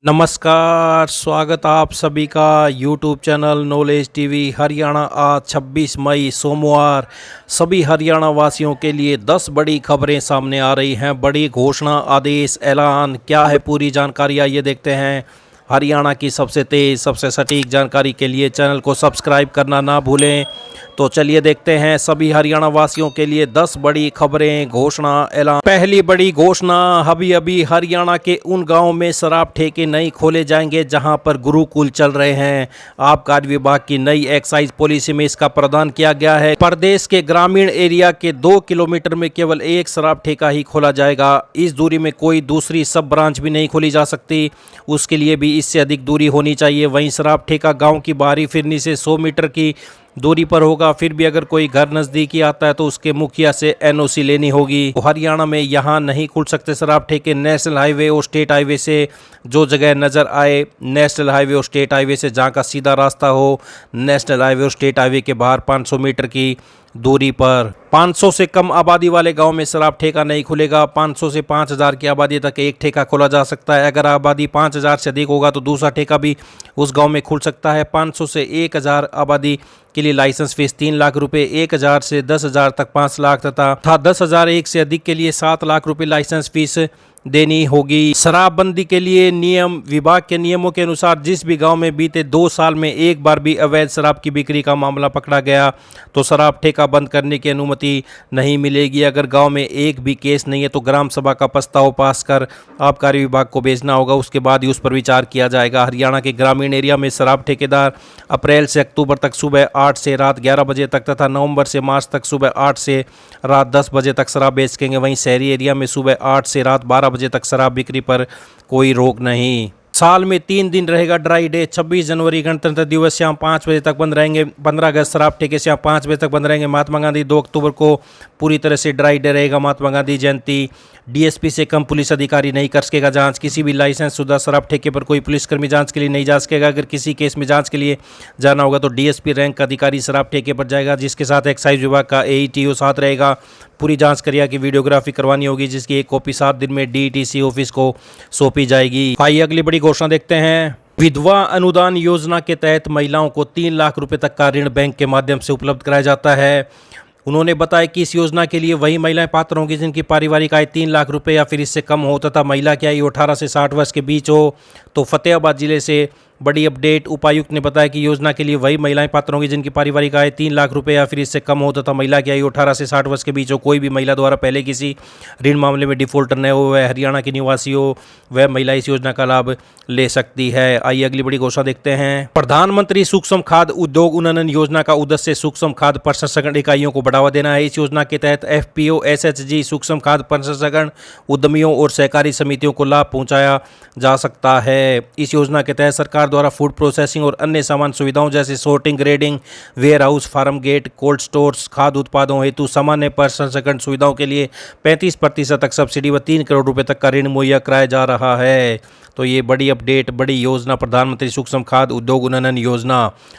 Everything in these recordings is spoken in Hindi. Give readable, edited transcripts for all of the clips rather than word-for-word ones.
नमस्कार, स्वागत आप सभी का YouTube channel knowledge TV Haryana. आज 26 मई सोमवार सभी हरियाणा वासियों के लिए 10 बड़ी खबरें सामने आ रही हैं। बड़ी घोषणा, आदेश, ऐलान, क्या है पूरी जानकारी आइए देखते हैं। हरियाणा की सबसे तेज़, सबसे सटीक जानकारी के लिए चैनल को सब्सक्राइब करना ना भूलें। तो चलिए देखते हैं सभी हरियाणा वासियों के लिए 10 बड़ी खबरें, घोषणा, ऐलान। पहली बड़ी घोषणा, अभी हरियाणा के उन गांवों में शराब ठेके नहीं खोले जाएंगे जहां पर गुरुकुल चल रहे हैं। आबकारी विभाग की नई एक्साइज पॉलिसी में इसका प्रावधान किया गया है। प्रदेश के ग्रामीण एरिया के 2 किलोमीटर में केवल एक शराब ठेका ही खोला जाएगा। इस दूरी में कोई दूसरी सब ब्रांच भी नहीं खोली जा सकती, उसके लिए भी इससे अधिक दूरी होनी चाहिए। वहीं शराब ठेका गाँव की बाहरी फिरनी से 100 मीटर की दूरी पर होगा। फिर भी अगर कोई घर नज़दीकी आता है तो उसके मुखिया से एनओसी लेनी होगी। तो हरियाणा में यहाँ नहीं खुल सकते शराब ठेके। नेशनल हाईवे और स्टेट हाईवे से जो जगह नज़र आए, नेशनल हाईवे और स्टेट हाईवे से जहाँ का सीधा रास्ता हो, नेशनल हाईवे और स्टेट हाईवे के बाहर 500 मीटर की दूरी पर। 500 से कम आबादी वाले गांव में शराब ठेका नहीं खुलेगा। 500 से 5000 की आबादी तक एक ठेका खोला जा सकता है। अगर आबादी 5000 से अधिक होगा तो दूसरा ठेका भी उस गांव में खुल सकता है। 500 से 1000 आबादी के लिए लाइसेंस फीस 3 लाख रुपए, 1000 से 10,000 तक 5 लाख तथा 10,000 एक से अधिक के लिए 7 लाख रुपए लाइसेंस फीस देनी होगी। शराबबंदी के लिए नियम, विभाग के नियमों के अनुसार जिस भी गांव में बीते 2 साल में एक बार भी अवैध शराब की बिक्री का मामला पकड़ा गया तो शराब ठेका बंद करने की अनुमति नहीं मिलेगी। अगर गांव में एक भी केस नहीं है तो ग्राम सभा का प्रस्ताव पास कर आबकारी विभाग को भेजना होगा, उसके बाद ही उस पर विचार किया जाएगा। हरियाणा के ग्रामीण एरिया में शराब ठेकेदार अप्रैल से अक्टूबर तक सुबह 8 से रात 11 बजे तक तथा नवंबर से मार्च तक सुबह 8 से रात 10 बजे तक शराब बेच सकेंगे। वहीं शहरी एरिया में सुबह 8 से रात 12 बजे तक शराब बिक्री पर कोई रोक नहीं। साल में 3 दिन रहेगा ड्राई डे। 26 जनवरी गणतंत्र दिवस शाम 5 बजे तक बंद रहेंगे। 15 अगस्त शराब ठेके शाम 5 बजे तक बंद रहेंगे। महात्मा गांधी 2 अक्टूबर को पूरी तरह से ड्राई डे रहेगा। महात्मा गांधी जयंती। डीएसपी से कम पुलिस अधिकारी नहीं कर सकेगा जांच। किसी भी लाइसेंस शुदा शराब ठेके पर कोई पुलिसकर्मी जांच के लिए नहीं जा सकेगा। अगर किसी केस में जांच के लिए जाना होगा तो डीएसपी रैंक का अधिकारी शराब ठेके पर जाएगा, जिसके साथ एक्साइज विभाग का एईटीओ साथ रहेगा। पूरी जांच क्रिया की वीडियोग्राफी करवानी होगी, जिसकी एक कॉपी 7 दिन में डीईटीसी ऑफिस को सौंपी जाएगी। आइए अगली बड़ी घोषणा देखते हैं। विधवा अनुदान योजना के तहत महिलाओं को 3 लाख रुपए तक का ऋण बैंक के माध्यम से उपलब्ध कराया जाता है। उन्होंने बताया कि इस योजना के लिए वही महिलाएं पात्र होंगी जिनकी पारिवारिक आय 3 लाख रुपए या फिर इससे कम हो तथा महिला की आयु 18 से 60 वर्ष के बीच हो। तो फतेहाबाद जिले से बड़ी अपडेट। उपायुक्त ने बताया कि योजना के लिए वही महिलाएं पात्र होंगी जिनकी पारिवारिक आय 3 लाख रुपए या फिर इससे कम हो तथा महिला की आयु 18 से 60 वर्ष के बीच हो। कोई भी महिला द्वारा पहले किसी ऋण मामले में डिफॉल्टर न हो, वह हरियाणा की निवासी हो, वह महिला इस योजना का लाभ ले सकती है। आइए अगली बड़ी घोषणा देखते हैं। प्रधानमंत्री सूक्ष्म खाद्य उद्योग उन्नयन योजना का उद्देश्य सूक्ष्म खाद्य प्रसंस्करण इकाइयों को बढ़ावा देना है। इस योजना के तहत एफपीओ, एसएचजी, सूक्ष्म खाद्य प्रसंस्करण उद्यमियों और सहकारी समितियों को लाभ पहुंचाया जा सकता है। इस योजना के तहत सरकार द्वारा फूड प्रोसेसिंग और अन्य सामान सुविधाओं जैसे sorting, grading, warehouse, farm gate, cold stores, खाद्य उत्पादों हेतु सामान्य प्रसंस्करण सुविधाओं के लिए 35% तक सब्सिडी व 3 करोड़ रुपए तक का ऋण मुहैया कराया जा रहा है। तो ये बड़ी अपडेट, बड़ी योजना, प्रधानमंत्री सूक्ष्म खाद्य उद्योग उन्नयन योजना।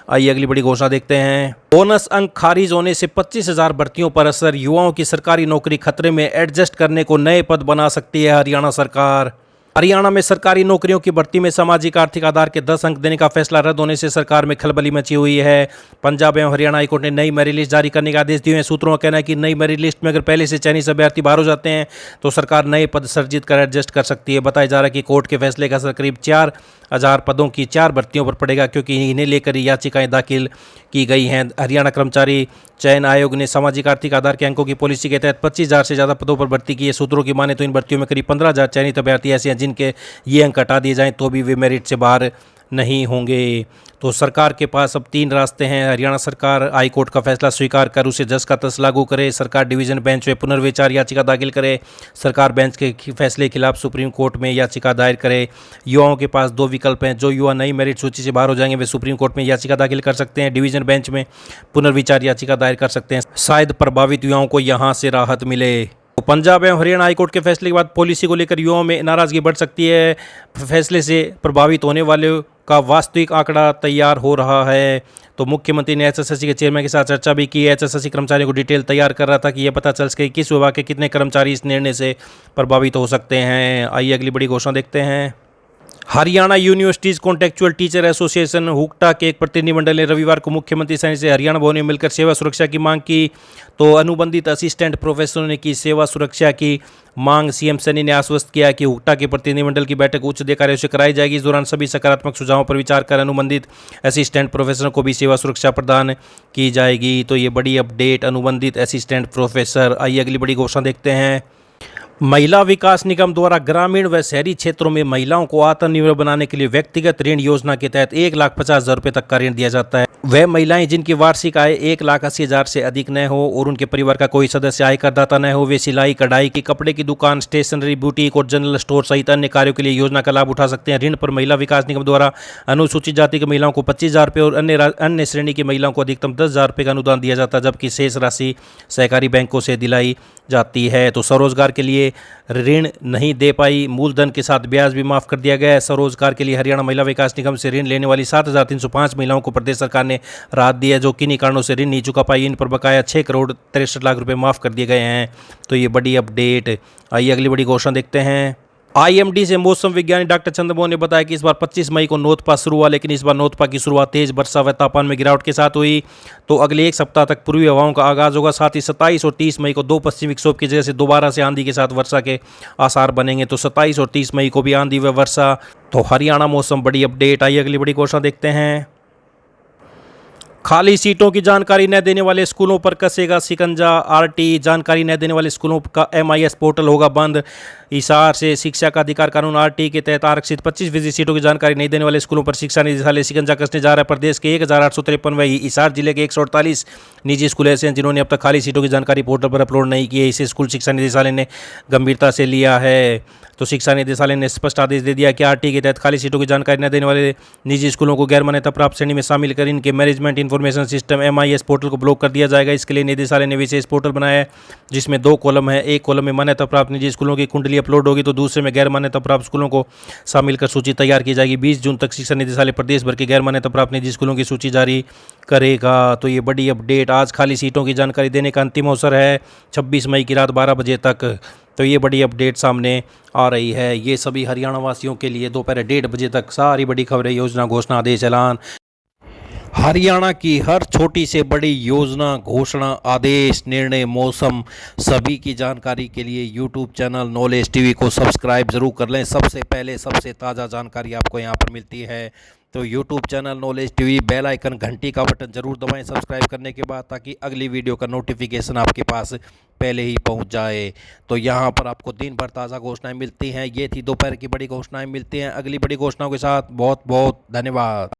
आइए अगली बड़ी घोषणा देखते हैं। बोनस अंक खारिज होने से 25,000 भर्तियों पर असर। युवाओं की सरकारी नौकरी खतरे में, एडजस्ट करने को नए पद बना सकती है हरियाणा सरकार। हरियाणा में सरकारी नौकरियों की भर्ती में सामाजिक आर्थिक आधार के 10 अंक देने का फैसला रद्द होने से सरकार में खलबली मची हुई है। पंजाब एवं हरियाणा हाईकोर्ट ने नई मेरिट लिस्ट जारी करने के आदेश दिए हैं। सूत्रों का कहना है कि नई मेरिट लिस्ट में अगर पहले से चयनित अभ्यर्थी बाहर हो जाते हैं तो सरकार नए पद सृजित कर एडजस्ट कर सकती है। बताया जा रहा है कि कोर्ट के फैसले का असर करीब 4000 पदों की 4 भर्तियों पर पड़ेगा, क्योंकि इन्हें लेकर याचिकाएं दाखिल की गई हैं। हरियाणा कर्मचारी चयन आयोग ने सामाजिक आर्थिक आधार के अंकों की पॉलिसी के तहत 25,000 से ज़्यादा पदों पर भर्ती की है। सूत्रों की माने तो इन भर्तियों में करीब 15,000 चयनित अभ्यर्थी ऐसे हैं जिनके ये अंक हटा दिए जाएं तो भी वे मेरिट से बाहर नहीं होंगे। तो सरकार के पास अब 3 रास्ते हैं। हरियाणा सरकार हाईकोर्ट का फैसला स्वीकार कर उसे जस का तस लागू करे, सरकार डिवीजन बेंच में पुनर्विचार याचिका दाखिल करे, सरकार बेंच के फैसले के खिलाफ सुप्रीम कोर्ट में याचिका दायर करे। युवाओं के पास 2 विकल्प हैं। जो युवा नई मेरिट सूची से बाहर हो जाएंगे वे सुप्रीम कोर्ट में याचिका दाखिल कर सकते हैं, डिवीजन बेंच में पुनर्विचार याचिका दायर कर सकते हैं। शायद प्रभावित युवाओं को यहाँ से राहत मिले। तो पंजाब एवं हरियाणा हाईकोर्ट के फैसले के बाद पॉलिसी को लेकर युवाओं में नाराजगी बढ़ सकती है। फैसले से प्रभावित होने वाले का वास्तविक आंकड़ा तैयार हो रहा है। तो मुख्यमंत्री ने एचएसएससी के चेयरमैन के साथ चर्चा भी की। एचएसएससी कर्मचारियों को डिटेल तैयार कर रहा था कि यह पता चल सके किस विभाग के कितने कर्मचारी इस निर्णय से प्रभावित हो सकते हैं। आइए अगली बड़ी घोषणा देखते हैं। Haryana universities contractual teacher association HUCTA के एक प्रतिनिधिमंडल ने रविवार को मुख्यमंत्री सैनी से हरियाणा भवन में मिलकर सेवा सुरक्षा की मांग की। तो अनुबंधित असिस्टेंट प्रोफेसरों ने की सेवा सुरक्षा की मांग। सीएम सैनी ने आश्वस्त किया कि हुक्टा के प्रतिनिधिमंडल की बैठक उच्च अधिकारियों से कराई जाएगी। इस दौरान सभी सकारात्मक सुझावों पर विचार कर अनुबंधित असिस्टेंट प्रोफेसरों को भी सेवा सुरक्षा प्रदान की जाएगी। तो ये बड़ी अपडेट अनुबंधित असिस्टेंट प्रोफेसर। आइए अगली बड़ी घोषणा देखते हैं। महिला विकास निगम द्वारा ग्रामीण व शहरी क्षेत्रों में महिलाओं को आत्मनिर्भर बनाने के लिए व्यक्तिगत ऋण योजना के तहत 1,50,000 रुपये तक का ऋण दिया जाता है। वह महिलाएं जिनकी वार्षिक आय 1,80,000 से अधिक न हो और उनके परिवार का कोई सदस्य आयकरदाता न हो, वे सिलाई कढ़ाई की, कपड़े की दुकान, स्टेशनरी, बुटीक और जनरल स्टोर सहित अन्य कार्यों के लिए योजना का लाभ उठा सकते हैं। ऋण पर महिला विकास निगम द्वारा अनुसूचित जाति की महिलाओं को 25,000 रुपये और अन्य श्रेणी की महिलाओं को अधिकतम 10,000 रुपये का अनुदान दिया जाता है, जबकि शेष राशि सहकारी बैंकों से दिलाई जाती है। तो स्वरोजगार के लिए ऋण नहीं दे पाई, मूलधन के साथ ब्याज भी माफ कर दिया गया है। स्वरोजगार के लिए हरियाणा महिला विकास निगम से ऋण लेने वाली 7,305 महिलाओं को प्रदेश सरकार ने राहत दी है, जो किन्हीं कारणों से ऋण नहीं चुका पाई। इन पर बकाया 6 करोड़ 63 लाख रुपए माफ कर दिए गए हैं। तो ये बड़ी अपडेट। आइए अगली बड़ी घोषणा देखते हैं। आईएमडी से मौसम विज्ञानी डॉक्टर चंद्रमोहन ने बताया कि इस बार 25 मई को नौतपा शुरू हुआ, लेकिन इस बार नौतपा की शुरुआत तेज वर्षा व तापमान में गिरावट के साथ हुई। तो अगले एक सप्ताह तक पूर्वी हवाओं का आगाज होगा। साथ ही 27 और 30 मई को दो पश्चिमी विक्षोभ की जगह से दोबारा से आंधी के साथ वर्षा के आसार बनेंगे। तो 27 और 30 मई को भी आंधी व वर्षा। तो हरियाणा मौसम बड़ी अपडेट। आइए अगली बड़ी घोषणा देखते हैं। खाली सीटों की जानकारी न देने वाले स्कूलों पर कसेगा शिकंजा। आरटी जानकारी न देने वाले स्कूलों का एमआईएस पोर्टल होगा बंद। हिसार से शिक्षा का अधिकार कानून आरटी के तहत आरक्षित 25% सीटों की जानकारी नहीं देने वाले स्कूलों पर शिक्षा निदेशालय शिकंजा कसने जा रहा है। प्रदेश के 1,853 व हिसार जिले के 148 निजी स्कूल ऐसे हैं जिन्होंने अब तक खाली सीटों की जानकारी पोर्टल पर अपलोड नहीं की है। इसे स्कूल शिक्षा निदेशालय ने गंभीरता से लिया है। तो शिक्षा निदेशालय ने स्पष्ट आदेश दे दिया कि आरटी के तहत खाली सीटों की जानकारी न देने वाले निजी स्कूलों को गैर मान्यता प्राप्त श्रेणी में शामिल कर इनके management information system MIS portal को ब्लॉक कर दिया जाएगा। इसके लिए निदेशालय ने विशेष पोर्टल बनाया है, जिसमें 2 कॉलम है। एक कॉलम में मान्यता प्राप्त निजी स्कूलों की कुंडली अपलोड होगी, तो दूसरे में गैर मान्यता प्राप्त स्कूलों को शामिल कर सूची तैयार की जाएगी। 20 जून तक शिक्षा निदेशालय प्रदेश भर के गैर मान्यता प्राप्त निजी स्कूलों की सूची जारी करेगा। तो ये बड़ी अपडेट। आज खाली सीटों की जानकारी देने का अंतिम अवसर है 26 मई की रात 12 बजे तक। तो ये बड़ी अपडेट सामने आ रही है। ये सभी हरियाणा वासियों के लिए दोपहर 1:30 बजे तक सारी बड़ी खबरें, योजना, घोषणा, आदेश, ऐलान, हरियाणा की हर छोटी से बड़ी योजना, घोषणा, आदेश, निर्णय, मौसम, सभी की जानकारी के लिए यूट्यूब चैनल नॉलेज टीवी को सब्सक्राइब ज़रूर कर लें। सबसे पहले सबसे ताज़ा जानकारी आपको यहाँ पर मिलती है। तो YouTube channel knowledge TV, bell icon, घंटी का बटन ज़रूर दबाएं सब्सक्राइब करने के बाद, ताकि अगली वीडियो का नोटिफिकेशन आपके पास पहले ही पहुंच जाए। तो यहाँ पर आपको दिन भर ताज़ा घोषणाएं मिलती हैं। ये थी दोपहर की बड़ी घोषणाएं। मिलती हैं अगली बड़ी घोषणाओं के साथ। बहुत बहुत धन्यवाद।